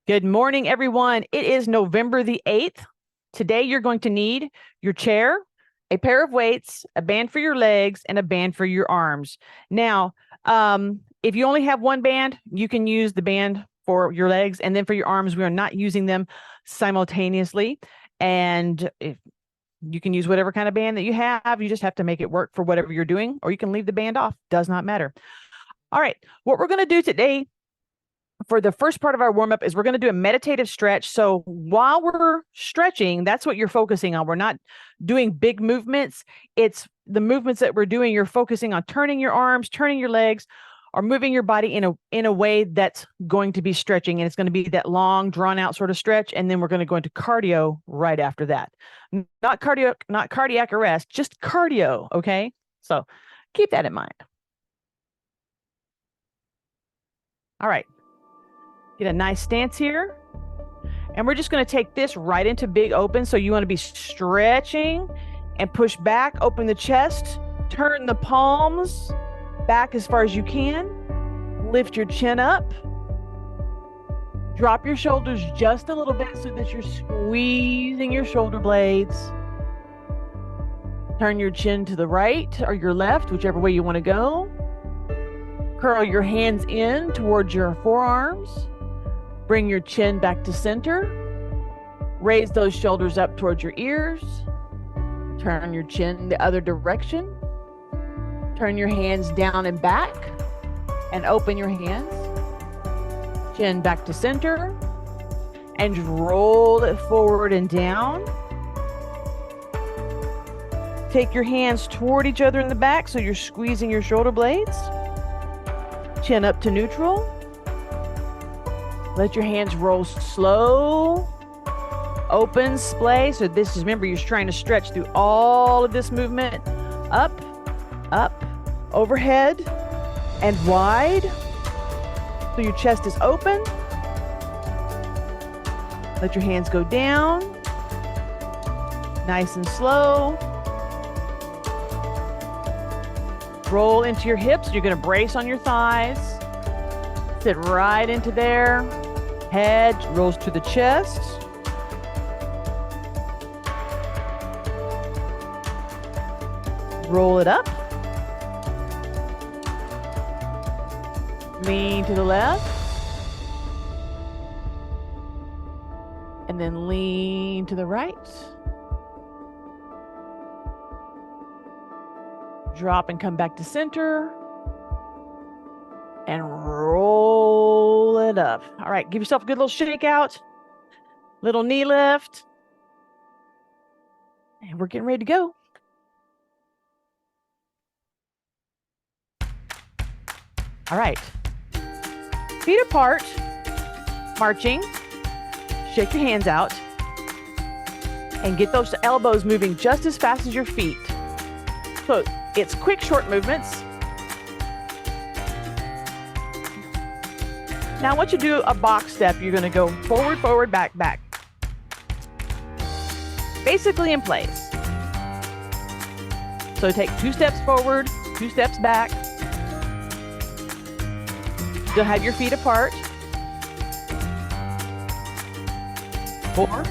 Good morning, everyone. It is November the 8th. Today, you're going to need your chair, a pair of weights, a band for your legs, and a band for your arms. Now, if you only have one band, you can use the band for your legs, and then for your arms, we are not using them simultaneously. And if you can use whatever kind of band that you have, you just have to make it work for whatever you're doing, or you can leave the band off. Does not matter. All right, what we're going to do today for the first part of our warm-up is we're going to do a meditative stretch. So while we're stretching, that's what you're focusing on. We're not doing big movements. It's the movements that we're doing. You're focusing on turning your arms, turning your legs, or moving your body in a way that's going to be stretching. And it's going to be that long, drawn-out sort of stretch. And then we're going to go into cardio right after that. Not cardiac arrest, just cardio, okay? So keep that in mind. All right. Get a nice stance here. And we're just going to take this right into big open. So you want to be stretching and push back, open the chest, turn the palms back as far as you can. Lift your chin up. Drop your shoulders just a little bit so that you're squeezing your shoulder blades. Turn your chin to the right or your left, whichever way you want to go. Curl your hands in towards your forearms. Bring your chin back to center. Raise those shoulders up towards your ears. Turn your chin the other direction. Turn your hands down and back and open your hands. Chin back to center and roll it forward and down. Take your hands toward each other in the back so you're squeezing your shoulder blades. Chin up to neutral. Let your hands roll slow, open, splay. So this is, remember, you're trying to stretch through all of this movement. Up, up, overhead, and wide. So your chest is open. Let your hands go down. Nice and slow. Roll into your hips. You're going to brace on your thighs. Sit right into there. Head rolls to the chest. Roll it up. Lean to the left. And then lean to the right. Drop and come back to center. And roll it up. All right, give yourself a good little shake out. Little knee lift. And we're getting ready to go. All right. Feet apart, marching. Shake your hands out. And get those elbows moving just as fast as your feet. So it's quick, short movements. Now, once you do a box step, you're going to go forward, forward, back, back. Basically in place. So take 2 steps forward, 2 steps back. You'll have your feet apart. 4,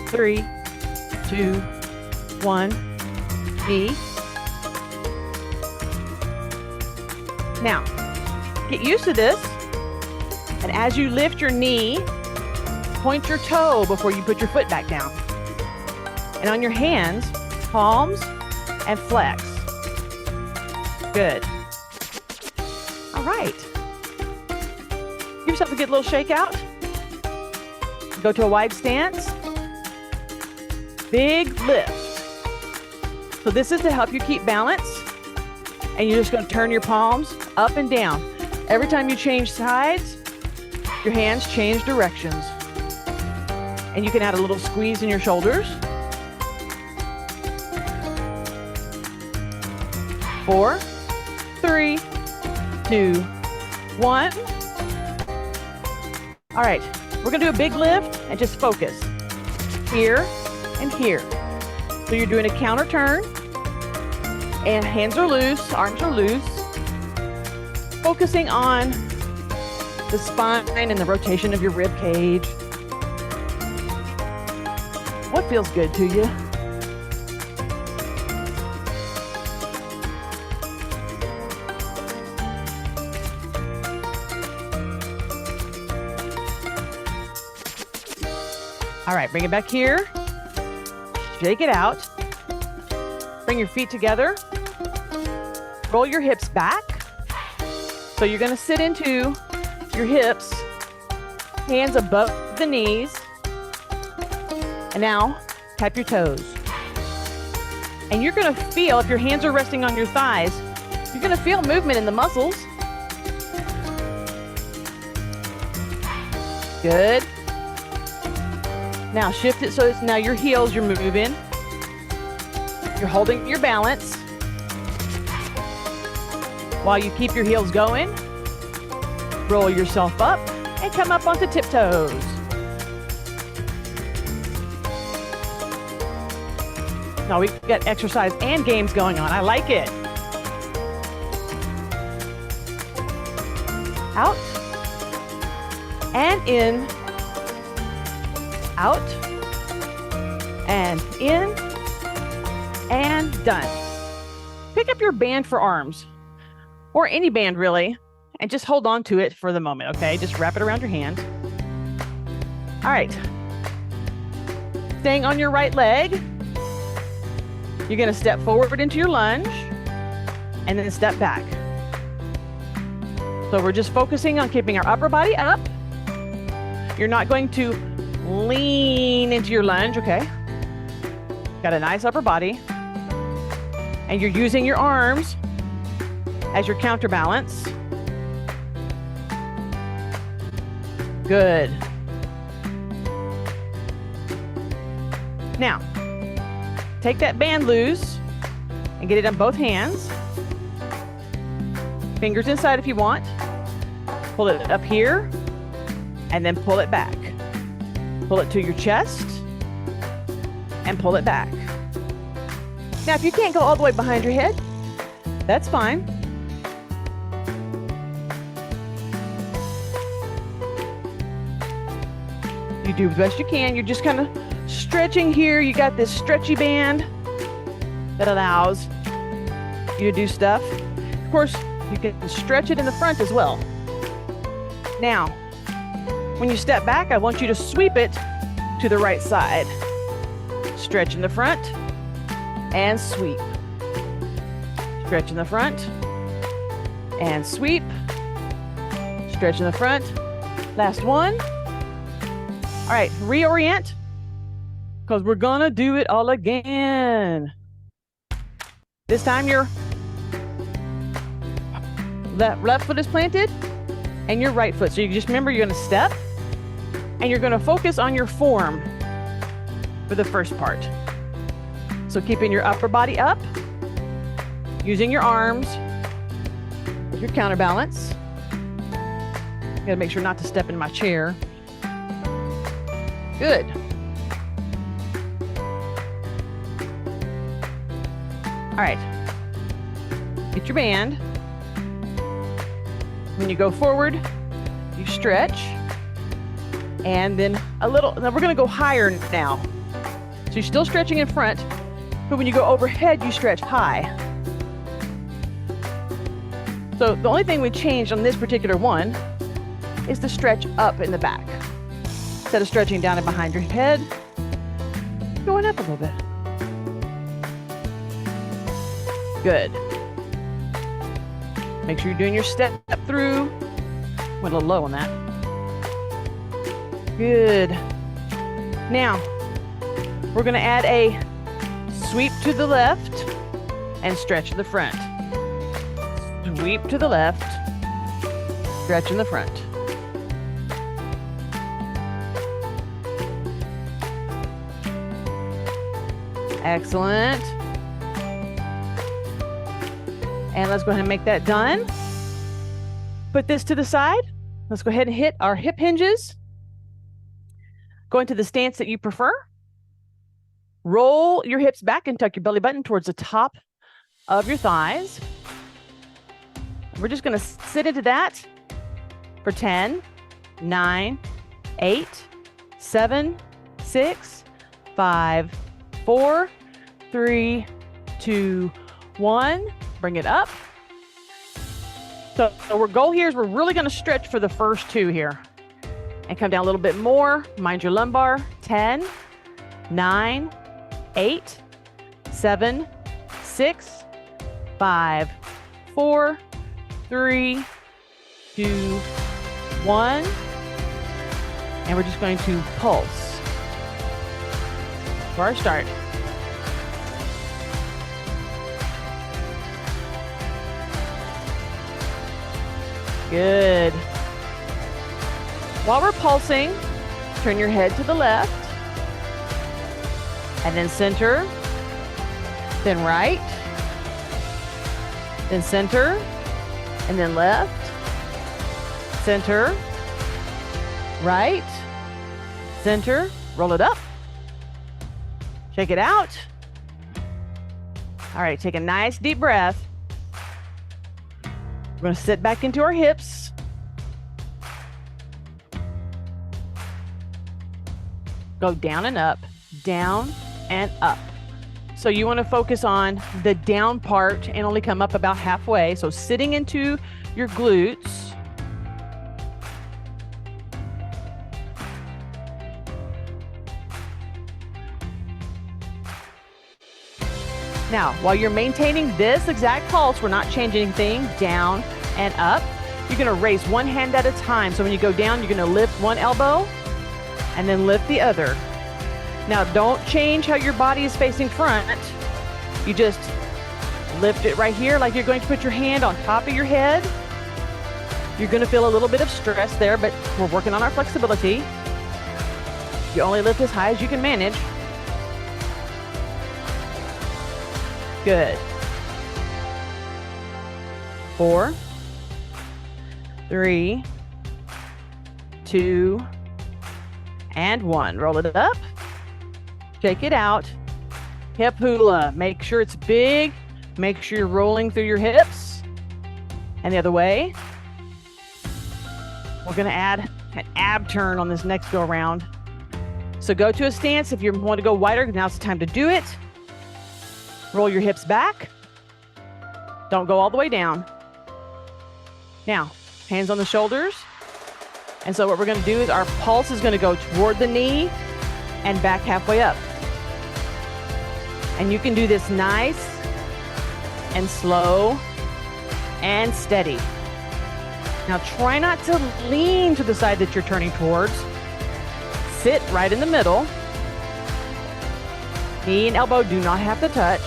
3, 2, 1, knee. Now, get used to this. And as you lift your knee, point your toe before you put your foot back down. And on your hands, palms and flex. Good. All right. Give yourself a good little shake out. Go to a wide stance. Big lift. So this is to help you keep balance. And you're just going to turn your palms up and down. Every time you change sides, your hands change directions. And you can add a little squeeze in your shoulders. 4, 3, 2, 1. All right, we're gonna do a big lift and just focus. Here and here. So you're doing a counter turn. And hands are loose, arms are loose. Focusing on the spine and the rotation of your rib cage. What feels good to you? All right, bring it back here. Shake it out. Bring your feet together. Roll your hips back. So you're going to sit into your hips, hands above the knees. And now tap your toes. And you're going to feel, if your hands are resting on your thighs, you're going to feel movement in the muscles. Good. Now shift it so it's now your heels you're moving. You're holding your balance while you keep your heels going. Roll yourself up and come up onto tiptoes. Now we've got exercise and games going on. I like it. Out and in. Out and in and done. Pick up your band for arms, or any band really, and just hold on to it for the moment, okay? Just wrap it around your hand. All right. Staying on your right leg, you're going to step forward into your lunge and then step back. So we're just focusing on keeping our upper body up. You're not going to lean into your lunge, okay? Got a nice upper body. And you're using your arms as your counterbalance. Good. Now, take that band loose and get it on both hands. Fingers inside if you want. Pull it up here and then pull it back. Pull it to your chest and pull it back. Now, if you can't go all the way behind your head, that's fine. You do the best you can. You're just kind of stretching here. You got this stretchy band that allows you to do stuff. Of course, you can stretch it in the front as well. Now, when you step back, I want you to sweep it to the right side. Stretch in the front and sweep. Stretch in the front and sweep. Stretch in the front. Last one. All right, reorient, because we're gonna do it all again. This time your left foot is planted and your right foot. So you just remember you're gonna step and you're gonna focus on your form for the first part. So keeping your upper body up, using your arms as your counterbalance. Gotta make sure not to step in my chair. Good. All right. Get your band. When you go forward, you stretch. And then a little, now we're gonna go higher now. So you're still stretching in front, but when you go overhead, you stretch high. So the only thing we changed on this particular one is to stretch up in the back. Instead of stretching down and behind your head, going up a little bit. Good. Make sure you're doing your step through. Went a little low on that. Good. Now, we're going to add a sweep to the left and stretch to the front. Sweep to the left, stretch in the front. Excellent. And let's go ahead and make that done. Put this to the side. Let's go ahead and hit our hip hinges. Go into the stance that you prefer. Roll your hips back and tuck your belly button towards the top of your thighs. We're just going to sit into that for 10, 9, 8, 7, 6, 5, 4, 3, 2, 1. Bring it up. So our goal here is we're really going to stretch for the first 2 here. And come down a little bit more. Mind your lumbar. 10, 9, 8, 7, 6, 5, 4, 3, 2, 1. And we're just going to pulse for our start. Good. While we're pulsing, turn your head to the left, and then center, then right, then center, and then left, center, right, center, roll it up, shake it out. All right, take a nice deep breath. We're going to sit back into our hips. Go down and up, down and up. So you want to focus on the down part and only come up about halfway. So sitting into your glutes. Now, while you're maintaining this exact pulse, we're not changing anything, down and up. You're going to raise one hand at a time. So when you go down, you're going to lift one elbow and then lift the other. Now, don't change how your body is facing front. You just lift it right here like you're going to put your hand on top of your head. You're going to feel a little bit of stress there, but we're working on our flexibility. You only lift as high as you can manage. Good. 4, 3, 2, and 1. Roll it up. Shake it out. Hip hula. Make sure it's big. Make sure you're rolling through your hips. And the other way. We're going to add an ab turn on this next go around. So go to a stance. If you want to go wider, now's the time to do it. Roll your hips back. Don't go all the way down. Now, hands on the shoulders. And so what we're going to do is our pulse is going to go toward the knee and back halfway up. And you can do this nice and slow and steady. Now try not to lean to the side that you're turning towards. Sit right in the middle. Knee and elbow do not have to touch.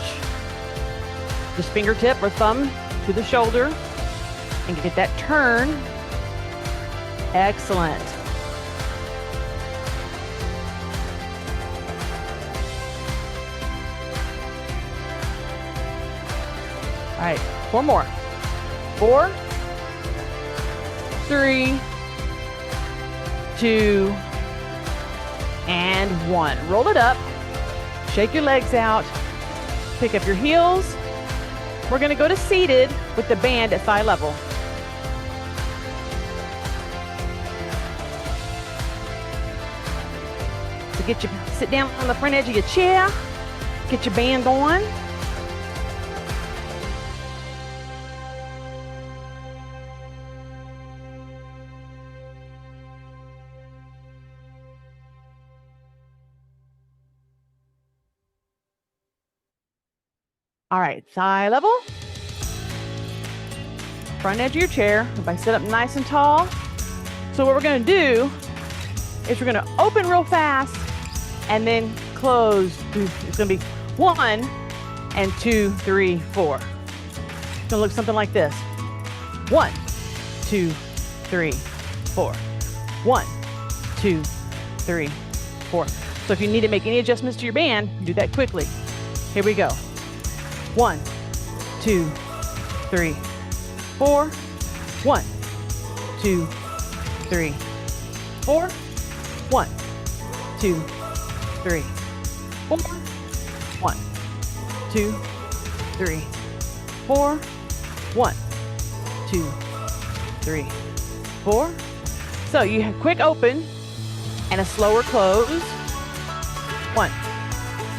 Just fingertip or thumb to the shoulder and get that turn. Excellent. All right, 4 more. 4, 3, 2, and 1. Roll it up. Shake your legs out. Pick up your heels. We're going to go to seated with the band at thigh level. So sit down on the front edge of your chair. Get your band on. All right, thigh level. Front edge of your chair. Everybody sit up nice and tall. So what we're going to do is we're going to open real fast and then close. It's going to be 1 and 2, 3, 4. It's going to look something like this. 1, 2, 3, 4. 1, 2, 3, 4. So if you need to make any adjustments to your band, do that quickly. Here we go. 1, 2, 3, 4. 1, 2, 3, 4. 1, 2, 3, 4. 1, 2, 3, 4. 1, 2, 3, 4. So you have quick open and a slower close. 1,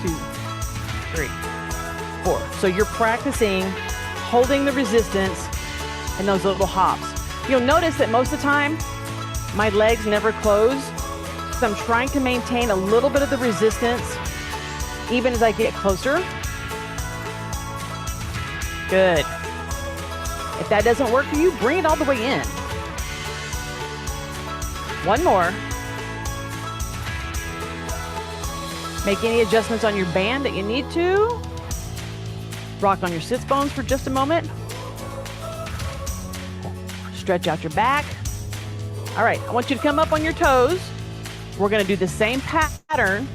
2, 3, 4. So you're practicing holding the resistance in those little hops. You'll notice that most of the time, my legs never close. So I'm trying to maintain a little bit of the resistance even as I get closer. Good. If that doesn't work for you, bring it all the way in. One more. Make any adjustments on your band that you need to. Rock on your sits bones for just a moment. Stretch out your back. All right, I want you to come up on your toes. We're gonna do the same pattern.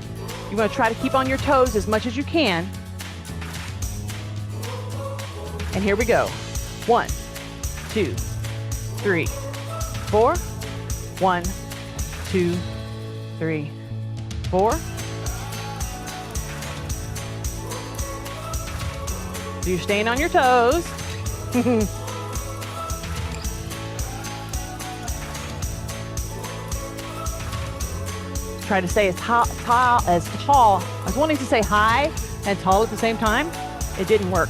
You're gonna try to keep on your toes as much as you can. And here we go. 1, 2, 3, 4. 1, 2, 3, 4. So you're staying on your toes. Try to stay as tall. I was wanting to say high and tall at the same time. It didn't work.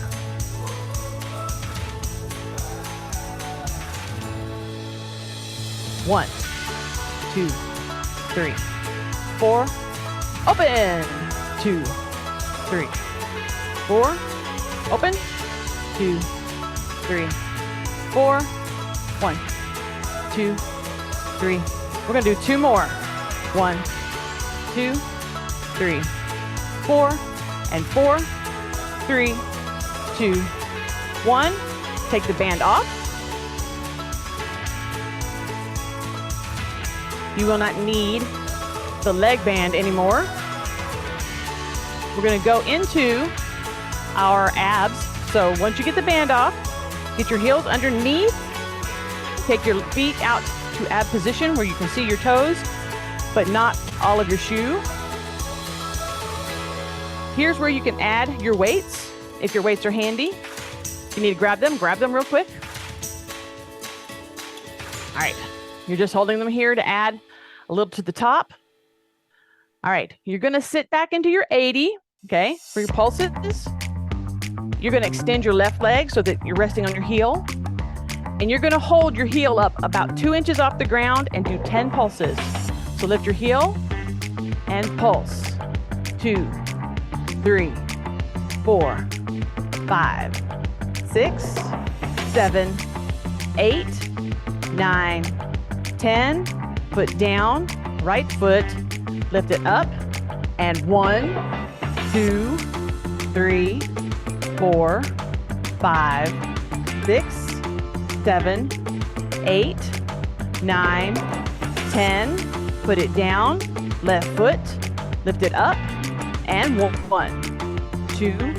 One, 2, 3, 4. Open. 2, 3, 4. Open. 2, 3, 4. 1, 2, 3. We're gonna do 2 more. 1, 2, 3, 4, and 4, 3, 2, 1. Take the band off. You will not need the leg band anymore. We're gonna go into our abs. So once you get the band off, get your heels underneath, take your feet out to ab position where you can see your toes, but not all of your shoe. Here's where you can add your weights. If your weights are handy, if you need to grab them real quick. All right, you're just holding them here to add a little to the top. All right, you're gonna sit back into your 80, okay, for your pulses. You're gonna extend your left leg so that you're resting on your heel. And you're gonna hold your heel up about 2 inches off the ground and do 10 pulses. So lift your heel and pulse. 2, 3, 4, 5, 6, 7, 8, 9, 10. Foot down, right foot, lift it up, and 1, 2, 3, 4, 5, 6, 7, 8, 9, 10. Put it down, left foot, lift it up, and 1, 2,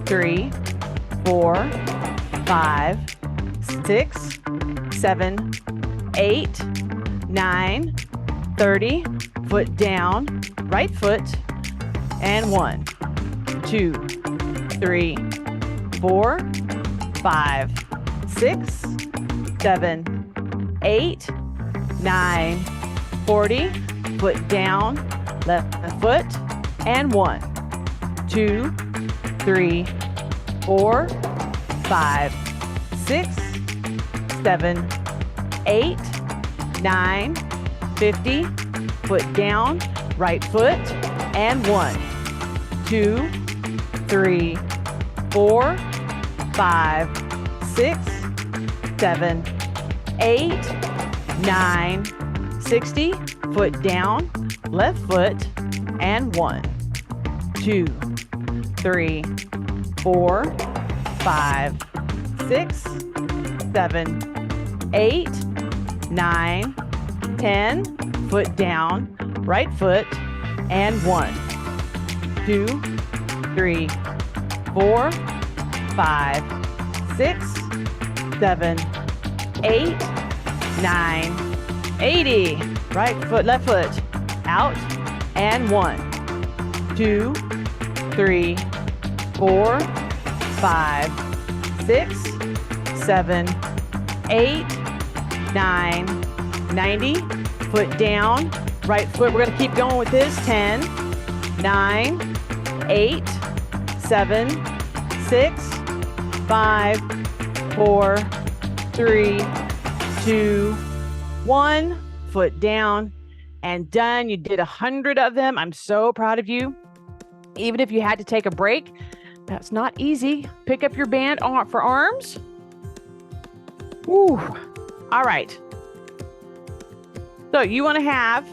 3, 4, 5, 6, 7, 8, 9, 30. Foot down, right foot, and 1, 2, 3, 4, 5, 6, 7, 8, 9, 40. Foot down, left foot, and 1, 2, 3, 4, 5, 6, 7, 8, 9, 50. Foot down, right foot, and 1, 2, 3, 4, 5, 6, 7, 8, 9, 60. Foot down, left foot, and 1, 2, 3, 4, 5, 6, 7, 8, 9, 10. Foot down, right foot, and 1, 2, 3, 4, 5, 6, 7, 8, 9, 80. Right foot, left foot, out, and 1, 2, 3, 4, 5, 6, 7, 8, 9, 90, foot down, right foot. We're going to keep going with this. 10, 9, 8, 7, 6, 5, 4, 3, 2, 1. Foot down and done. You did 100 of them. I'm so proud of you. Even if you had to take a break, that's not easy. Pick up your band for arms. Woo. All right. So you want to have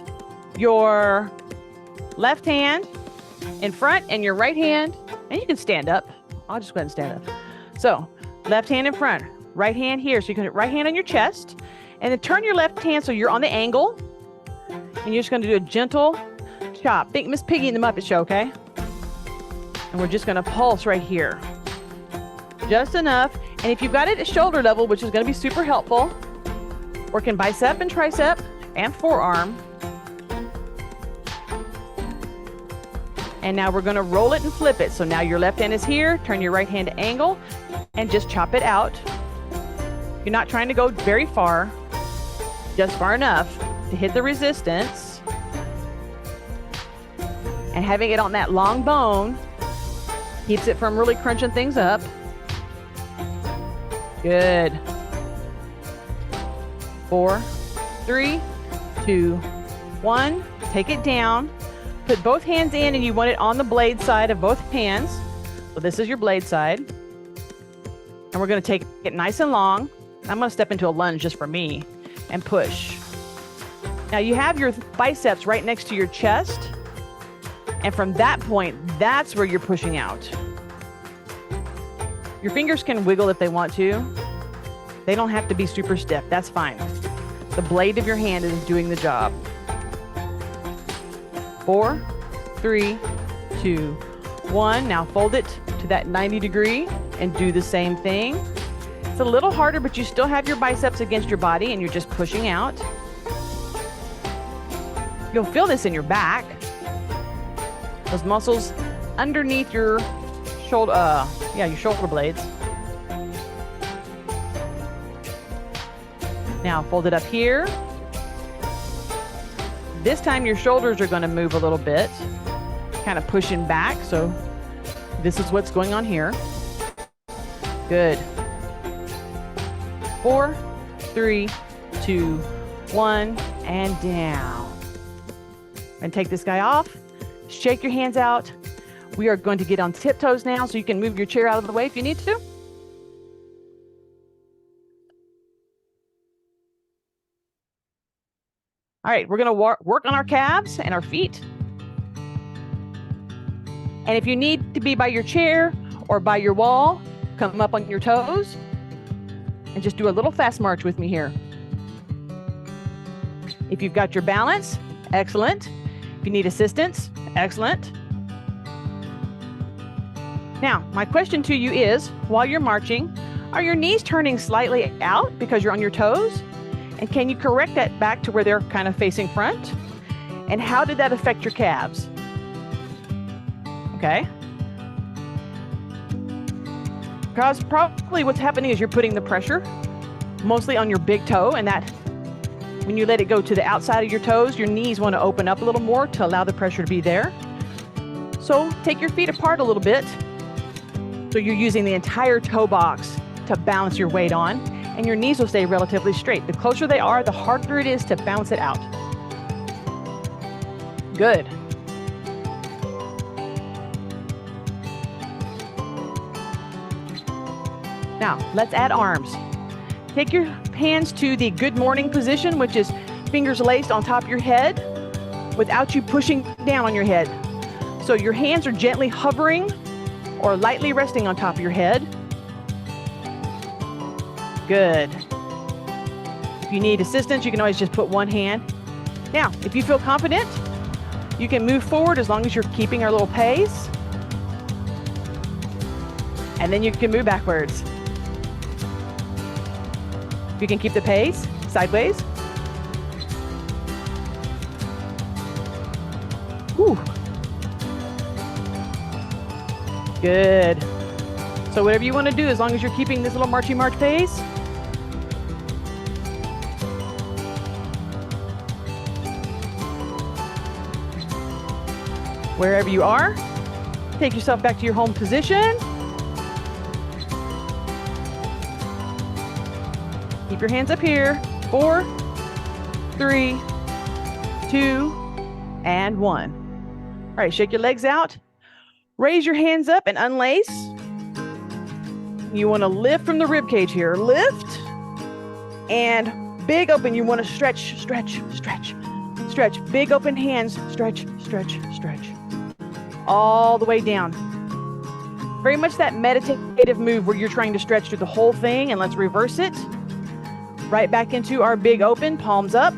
your left hand in front and your right hand, and you can stand up. I'll just go ahead and stand up. So left hand in front, right hand here. So you can put right hand on your chest, and then turn your left hand so you're on the angle, and you're just going to do a gentle chop. Think Miss Piggy in the Muppet Show, okay? And we're just going to pulse right here. Just enough. And if you've got it at shoulder level, which is going to be super helpful, working bicep and tricep and forearm. And now we're going to roll it and flip it. So now your left hand is here. Turn your right hand to angle and just chop it out. You're not trying to go very far, just far enough to hit the resistance. And having it on that long bone keeps it from really crunching things up. Good. 4, 3, 2, 1. Take it down. Put both hands in, and you want it on the blade side of both hands. So this is your blade side. And we're going to take it nice and long. I'm going to step into a lunge just for me and push. Now you have your biceps right next to your chest. And from that point, that's where you're pushing out. Your fingers can wiggle if they want to. They don't have to be super stiff. That's fine. The blade of your hand is doing the job. 4, 3, 2, 1. Now fold it to that 90 degree and do the same thing. It's a little harder, but you still have your biceps against your body and you're just pushing out. You'll feel this in your back. Those muscles underneath your shoulder, your shoulder blades. Now fold it up here. This time your shoulders are going to move a little bit, kind of pushing back. So this is what's going on here. Good. 4, 3, 2, 1, and down. And take this guy off. Shake your hands out. We are going to get on tiptoes now, so you can move your chair out of the way if you need to. All right, we're going to work on our calves and our feet. And if you need to be by your chair or by your wall, come up on your toes and just do a little fast march with me here. If you've got your balance, excellent. If you need assistance, excellent. Now, my question to you is, while you're marching, are your knees turning slightly out because you're on your toes? And can you correct that back to where they're kind of facing front? And how did that affect your calves? Okay. Because probably what's happening is you're putting the pressure mostly on your big toe, and that when you let it go to the outside of your toes, your knees want to open up a little more to allow the pressure to be there. So take your feet apart a little bit. So you're using the entire toe box to balance your weight on, and your knees will stay relatively straight. The closer they are, the harder it is to bounce it out. Good. Now, let's add arms. Take your hands to the good morning position, which is fingers laced on top of your head without you pushing down on your head. So your hands are gently hovering or lightly resting on top of your head. Good. If you need assistance, you can always just put one hand. Now, if you feel confident, you can move forward as long as you're keeping our little pace. And then you can move backwards. You can keep the pace sideways. Whew. Good. So whatever you want to do, as long as you're keeping this little marchy march pace. Wherever you are, take yourself back to your home position. Keep your hands up here. 4, 3, 2, and 1. All right, shake your legs out. Raise your hands up and unlace. You want to lift from the rib cage here. Lift and big open. You want to stretch, stretch, stretch, stretch. Big open hands. Stretch, stretch, stretch. All the way down. Very much that meditative move where you're trying to stretch through the whole thing. And let's reverse it. Right back into our big open, palms up.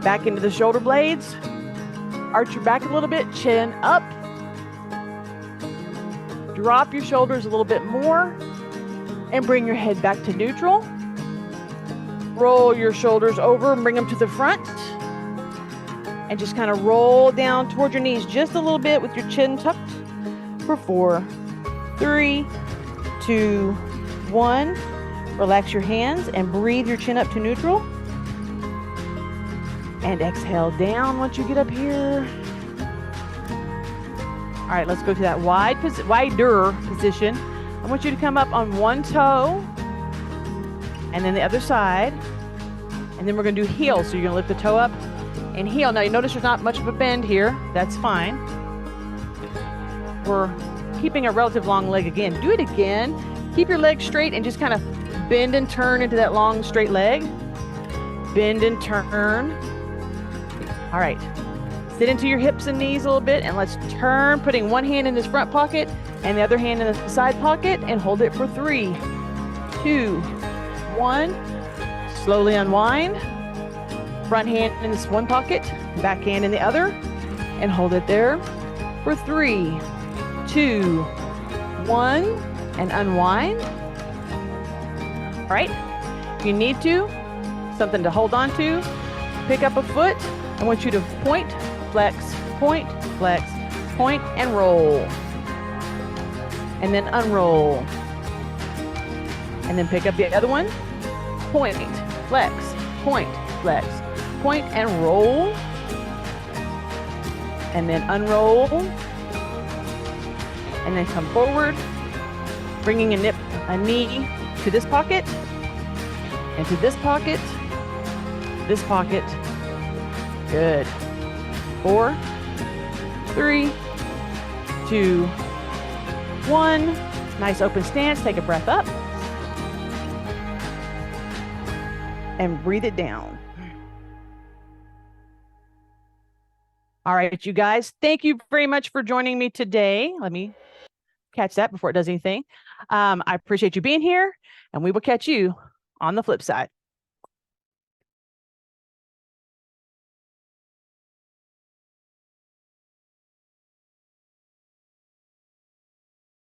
Back into the shoulder blades. Arch your back a little bit, chin up. Drop your shoulders a little bit more. And bring your head back to neutral. Roll your shoulders over and bring them to the front. And just kind of roll down toward your knees just a little bit with your chin tucked for 4, 3, 2, 1. Relax your hands and breathe your chin up to neutral. And exhale down once you get up here. All right, let's go to that wider position. I want you to come up on one toe and then the other side. And then we're going to do heel. So you're going to lift the toe up and heel. Now you notice there's not much of a bend here. That's fine. We're keeping a relative long leg again. Do it again. Keep your legs straight and just kind of bend and turn into that long straight leg. Bend and turn. All right. Sit into your hips and knees a little bit and let's turn, putting one hand in this front pocket and the other hand in the side pocket and hold it for 3, 2, 1. Slowly unwind. Front hand in this one pocket, back hand in the other, and hold it there for 3, 2, 1, and unwind. All right. If you need to, something to hold on to, pick up a foot. I want you to point, flex, point, and roll. And then unroll. And then pick up the other one. Point, flex, point, and roll. And then unroll. And then come forward, bringing a knee to this pocket, and to this pocket, this pocket. Good. 4, 3, 2, 1. Nice open stance. Take a breath up. And breathe it down. All right, you guys. Thank you very much for joining me today. Let me catch that before it does anything. I appreciate you being here, and we will catch you on the flip side.